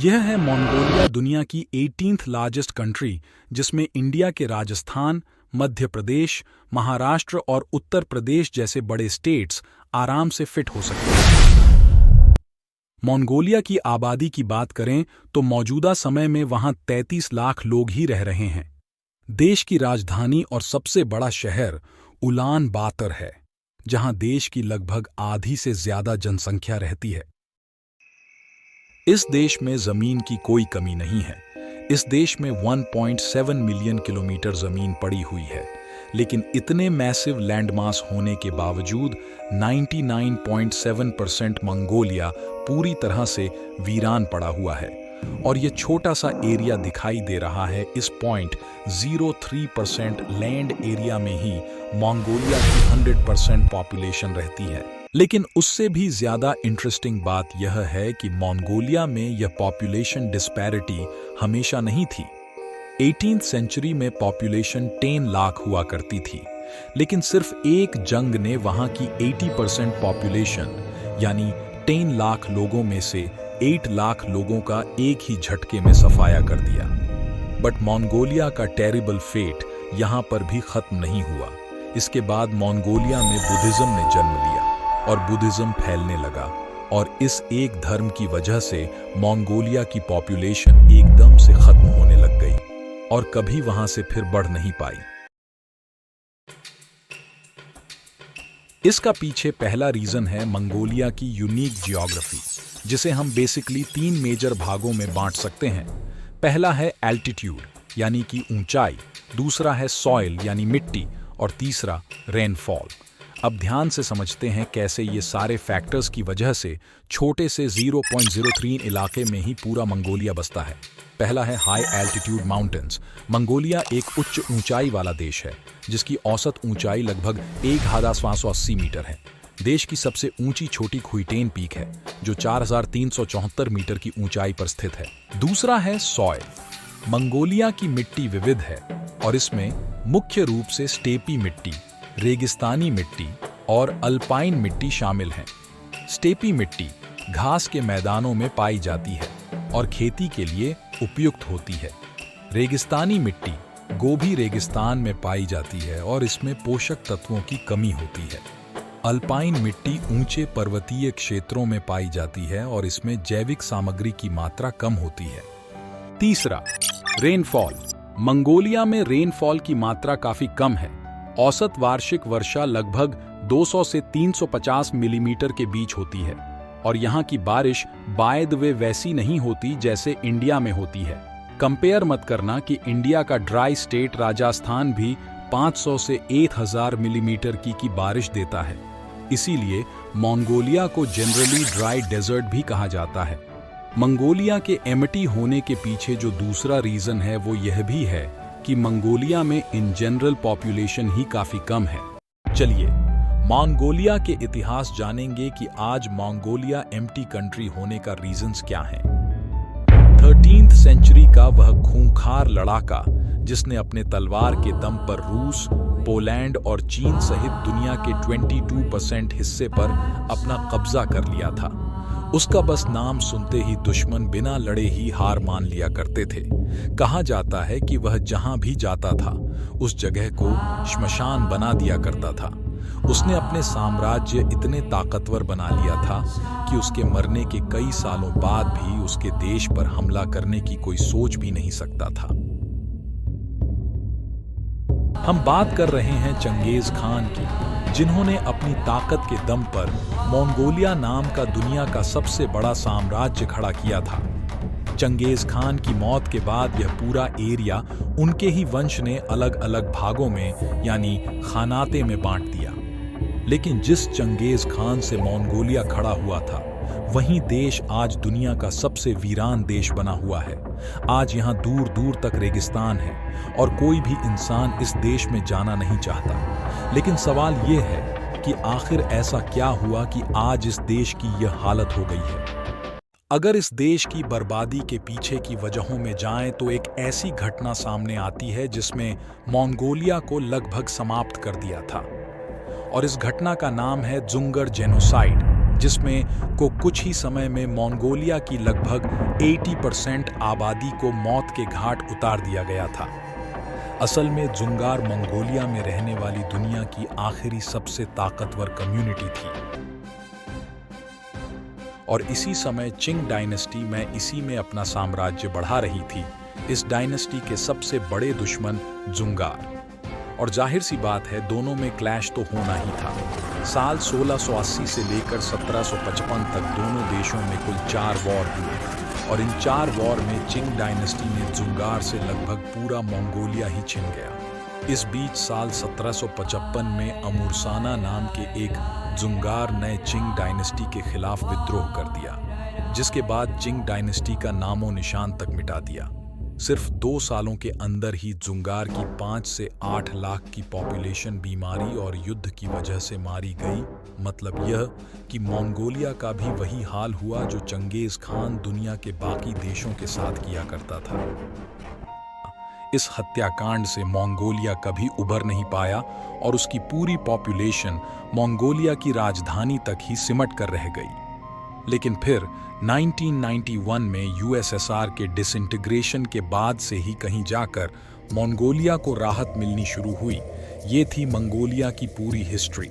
यह है मंगोलिया, दुनिया की 18th लार्जेस्ट कंट्री, जिसमें इंडिया के राजस्थान, मध्य प्रदेश, महाराष्ट्र और उत्तर प्रदेश जैसे बड़े स्टेट्स आराम से फिट हो सकते हैं। मंगोलिया की आबादी की बात करें तो मौजूदा समय में वहां 33 लाख लोग ही रह रहे हैं। देश की राजधानी और सबसे बड़ा शहर उलान बातर है, जहां देश की लगभग आधी से ज्यादा जनसंख्या रहती है। इस देश में जमीन की कोई कमी नहीं है। इस देश में 1.7 मिलियन किलोमीटर जमीन पड़ी हुई है, लेकिन इतने मैसिव लैंडमास होने के बावजूद 99.7% मंगोलिया पूरी तरह से वीरान पड़ा हुआ है। और ये छोटा सा एरिया दिखाई दे रहा है, इस 0.03% लैंड एरिया में ही मंगोलिया की 100% पॉपुलेशन रहती है। लेकिन उससे भी ज्यादा इंटरेस्टिंग बात यह है कि मंगोलिया में यह पॉपुलेशन डिस्पैरिटी हमेशा नहीं थी। 18th सेंचुरी में पॉपुलेशन 10 लाख हुआ करती थी, लेकिन सिर्फ एक जंग ने वहां की 80% पॉपुलेशन यानी 10 लाख लोगों में से 8 लाख लोगों का एक ही झटके में सफाया कर दिया। बट मंगोलिया का टेरिबल फेट यहां पर भी खत्म नहीं हुआ। इसके बाद मंगोलिया में बुद्धिज्म ने जन्म लिया और बुद्धिज्म फैलने लगा, और इस एक धर्म की वजह से मंगोलिया की पॉपुलेशन एकदम से खत्म होने लग गई और कभी वहां से फिर बढ़ नहीं पाई। इसका पीछे पहला रीजन है मंगोलिया की यूनिक जियोग्राफी, जिसे हम बेसिकली 3 मेजर भागों में बांट सकते हैं। पहला है एल्टीट्यूड यानी कि ऊंचाई, दूसरा है सॉइल यानी मिट्टी, और तीसरा रेनफॉल। अब ध्यान से समझते हैं कैसे ये सारे फैक्टर्स की वजह से छोटे से 0.03 इलाके में ही पूरा मंगोलिया बसता है। पहला है हाई एल्टीट्यूड माउंटेन्स। मंगोलिया एक उच्च ऊंचाई वाला देश है, जिसकी औसत ऊंचाई लगभग 1580 मीटर है। देश की सबसे ऊंची छोटी खुइटेन पीक है, जो 4374 मीटर की ऊंचाई पर स्थित है। दूसरा है सॉइल। मंगोलिया की मिट्टी विविध है और इसमें मुख्य रूप से स्टेपी मिट्टी, रेगिस्तानी मिट्टी और अल्पाइन मिट्टी शामिल हैं। स्टेपी मिट्टी घास के मैदानों में पाई जाती है और खेती के लिए उपयुक्त होती है। रेगिस्तानी मिट्टी गोभी रेगिस्तान में पाई जाती है और इसमें पोषक तत्वों की कमी होती है। अल्पाइन मिट्टी ऊंचे पर्वतीय क्षेत्रों में पाई जाती है और इसमें जैविक सामग्री की मात्रा कम होती है। तीसरा, रेनफॉल। मंगोलिया में रेनफॉल की मात्रा काफी कम है। औसत वार्षिक वर्षा लगभग 200 से 350 मिलीमीटर के बीच होती है, और यहाँ की बारिश बाय द वे वैसी नहीं होती जैसे इंडिया में होती है। कंपेयर मत करना कि इंडिया का ड्राई स्टेट राजस्थान भी 500 से 1000 मिलीमीटर की बारिश देता है। इसीलिए मंगोलिया को जनरली ड्राई डेजर्ट भी कहा जाता है। मंगोलिया के एमिटी होने के पीछे जो दूसरा रीजन है वो यह भी है कि मंगोलिया में इन जनरल पॉपुलेशन ही काफी कम है। चलिए मंगोलिया के इतिहास जानेंगे कि आज मंगोलिया एम्प्टी कंट्री होने का रीजंस क्या हैं। 13th सेंचुरी का वह खूंखार लड़ाका जिसने अपने तलवार के दम पर रूस, पोलैंड और चीन सहित दुनिया के 22% हिस्से पर अपना कब्जा कर लिया था, उसका बस नाम सुनते ही दुश्मन बिना लड़े ही हार मान लिया करते थे। कहा जाता है कि वह जहां भी जाता था उस जगह को श्मशान बना दिया करता था। उसने अपने साम्राज्य इतने ताकतवर बना लिया था कि उसके मरने के कई सालों बाद भी उसके देश पर हमला करने की कोई सोच भी नहीं सकता था। हम बात कर रहे हैं चंगेज खान की, जिन्होंने अपनी ताकत के दम पर मंगोलिया नाम का दुनिया का सबसे बड़ा साम्राज्य खड़ा किया था। चंगेज खान की मौत के बाद यह पूरा एरिया उनके ही वंश ने अलग अलग भागों में यानी खानाते में बांट दिया। लेकिन जिस चंगेज खान से मंगोलिया खड़ा हुआ था, वही देश आज दुनिया का सबसे वीरान देश बना हुआ है। आज यहाँ दूर दूर तक रेगिस्तान है और कोई भी इंसान इस देश में जाना नहीं चाहता। लेकिन सवाल ये है कि आखिर ऐसा क्या हुआ कि आज इस देश की यह हालत हो गई है। अगर इस देश की बर्बादी के पीछे की वजहों में जाएं तो एक ऐसी घटना सामने आती है जिसमें मंगोलिया को लगभग समाप्त कर दिया था, और इस घटना का नाम है जुंगर जेनोसाइड, जिसमें को कुछ ही समय में मंगोलिया की लगभग 80% आबादी को मौत के घाट उतार दिया गया था। असल में जुंगार मंगोलिया में रहने वाली दुनिया की आखिरी सबसे ताकतवर कम्युनिटी थी और इसी समय चिंग डायनेस्टी में इसी में अपना साम्राज्य बढ़ा रही थी। इस डायनेस्टी के सबसे बड़े दुश्मन जुंगार, और जाहिर सी बात है दोनों में क्लैश तो होना ही था। साल 1680 से लेकर 1755 तक दोनों देशों में कुल 4 वॉर हुए और इन 4 वॉर में चिंग डायनेस्टी ने जुंगार से लगभग पूरा मंगोलिया ही छिन गया। इस बीच साल 1755 में अमूरसाना नाम के एक जुंगार ने चिंग डायनेस्टी के खिलाफ विद्रोह कर दिया, जिसके बाद चिंग डायनेस्टी का नामो निशान तक मिटा दिया। सिर्फ 2 सालों के अंदर ही जुंगार की 5 से 8 लाख की पॉपुलेशन बीमारी और युद्ध की वजह से मारी गई। मतलब यह कि मंगोलिया का भी वही हाल हुआ जो चंगेज खान दुनिया के बाकी देशों के साथ किया करता था। इस हत्याकांड से मंगोलिया कभी उभर नहीं पाया और उसकी पूरी पॉपुलेशन मंगोलिया की राजधानी तक ही सिमट कर रह गई। लेकिन फिर 1991 में यूएसएसआर के डिसइंटीग्रेशन के बाद से ही कहीं जाकर मंगोलिया को राहत मिलनी शुरू हुई। ये थी मंगोलिया की पूरी हिस्ट्री।